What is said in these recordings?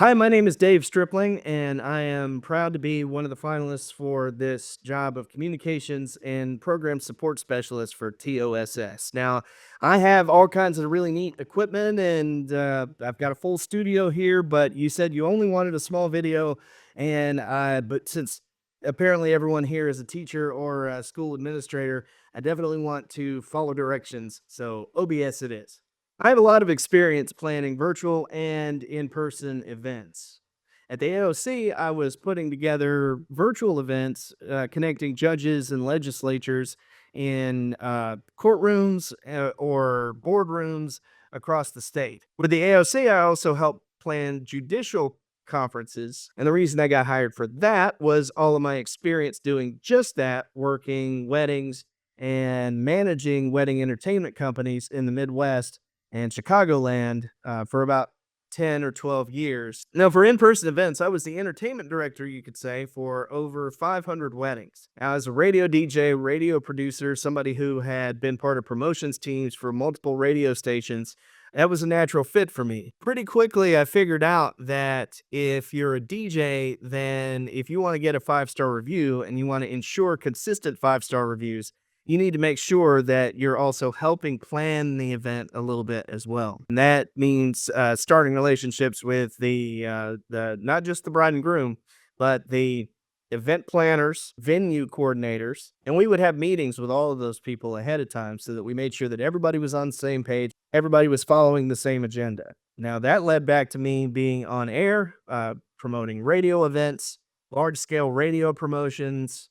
Hi, my name is Dave Stripling, and I am proud to be one of the finalists for this job of communications and program support specialist for TOSS. Now, I have all kinds of really neat equipment, and I've got a full studio here. But you said you only wanted a small video, but since apparently everyone here is a teacher or a school administrator, I definitely want to follow directions. So OBS it is. I have a lot of experience planning virtual and in-person events. At the AOC, I was putting together virtual events connecting judges and legislatures in courtrooms or boardrooms across the state. With the AOC, I also helped plan judicial conferences. And the reason I got hired for that was all of my experience doing just that, working weddings and managing wedding entertainment companies in the Midwest and Chicagoland for about 10 or 12 years. Now, for in person events, I was the entertainment director, you could say, for over 500 weddings. Now, as a radio DJ, radio producer, somebody who had been part of promotions teams for multiple radio stations, that was a natural fit for me. Pretty quickly, I figured out that if you're a DJ, then if you want to get a 5-star review and you want to ensure consistent 5-star reviews, you need to make sure that you're also helping plan the event a little bit as well. And that means starting relationships with the not just the bride and groom, but the event planners, venue coordinators, and we would have meetings with all of those people ahead of time so that we made sure that everybody was on the same page, everybody was following the same agenda. Now that led back to me being on air, promoting radio events, large scale radio promotions,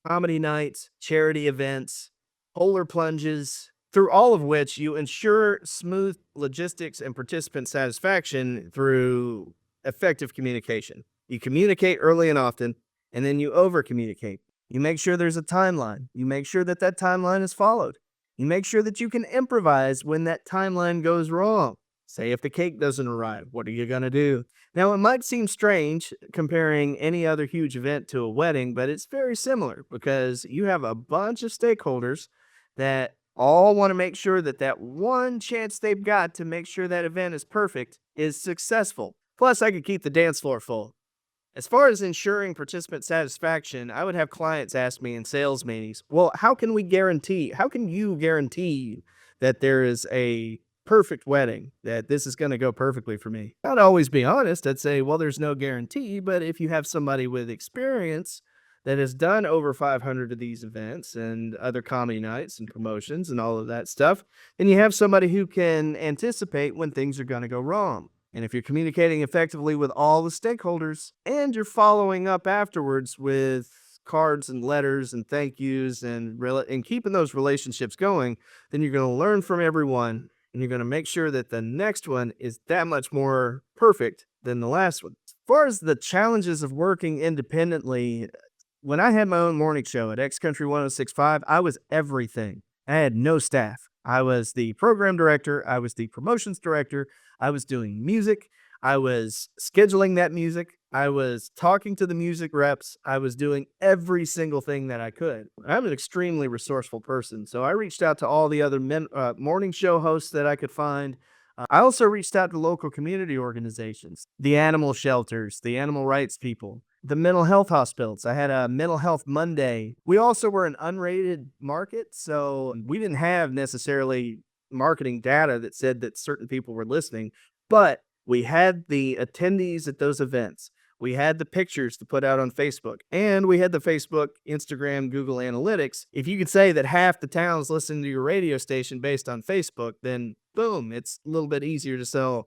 comedy nights, charity events, polar plunges, through all of which you ensure smooth logistics and participant satisfaction through effective communication. You communicate early and often, and then you over communicate. You make sure there's a timeline. You make sure that that timeline is followed. You make sure that you can improvise when that timeline goes wrong. Say if the cake doesn't arrive, what are you going to do? Now, it might seem strange comparing any other huge event to a wedding, but it's very similar because you have a bunch of stakeholders that all want to make sure that that one chance they've got to make sure that event is perfect is successful. Plus, I could keep the dance floor full. As far as ensuring participant satisfaction, I would have clients ask me in sales meetings, well, how can you guarantee that there is a perfect wedding, that this is going to go perfectly for me? I'd always be honest. I'd say, well, there's no guarantee, but if you have somebody with experience that has done over 500 of these events and other comedy nights and promotions and all of that stuff, then you have somebody who can anticipate when things are going to go wrong. And if you're communicating effectively with all the stakeholders and you're following up afterwards with cards and letters and thank yous and keeping those relationships going, then you're going to learn from everyone and you're going to make sure that the next one is that much more perfect than the last one. As far as the challenges of working independently, when I had my own morning show at X Country 1065, I was everything. I had no staff. I was the program director. I was the promotions director. I was doing music. I was scheduling that music. I was talking to the music reps. I was doing every single thing that I could. I'm an extremely resourceful person. So I reached out to all the other morning show hosts that I could find. I also reached out to local community organizations, the animal shelters, the animal rights people, the mental health hospitals. I had a mental health Monday. We also were an unrated market, so we didn't have necessarily marketing data that said that certain people were listening, but we had the attendees at those events. We had the pictures to put out on Facebook, and we had the Facebook, Instagram, Google Analytics. If you could say that half the town's listening to your radio station based on Facebook, then boom, it's a little bit easier to sell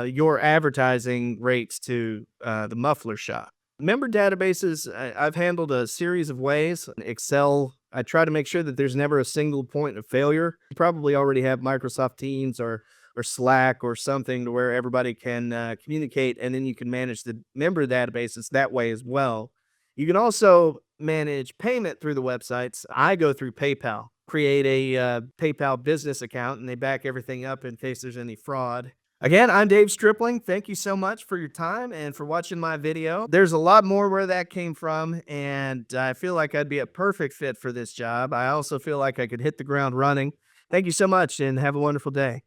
your advertising rates to the muffler shop. Member databases, I've handled a series of ways. Excel, I try to make sure that there's never a single point of failure. You probably already have Microsoft Teams or Slack or something to where everybody can communicate, and then you can manage the member databases that way as well. You can also manage payment through the websites. I go through PayPal, create a PayPal business account, and they back everything up in case there's any fraud. Again, I'm Dave Stripling. Thank you so much for your time and for watching my video. There's a lot more where that came from, and I feel like I'd be a perfect fit for this job. I also feel like I could hit the ground running. Thank you so much, and have a wonderful day.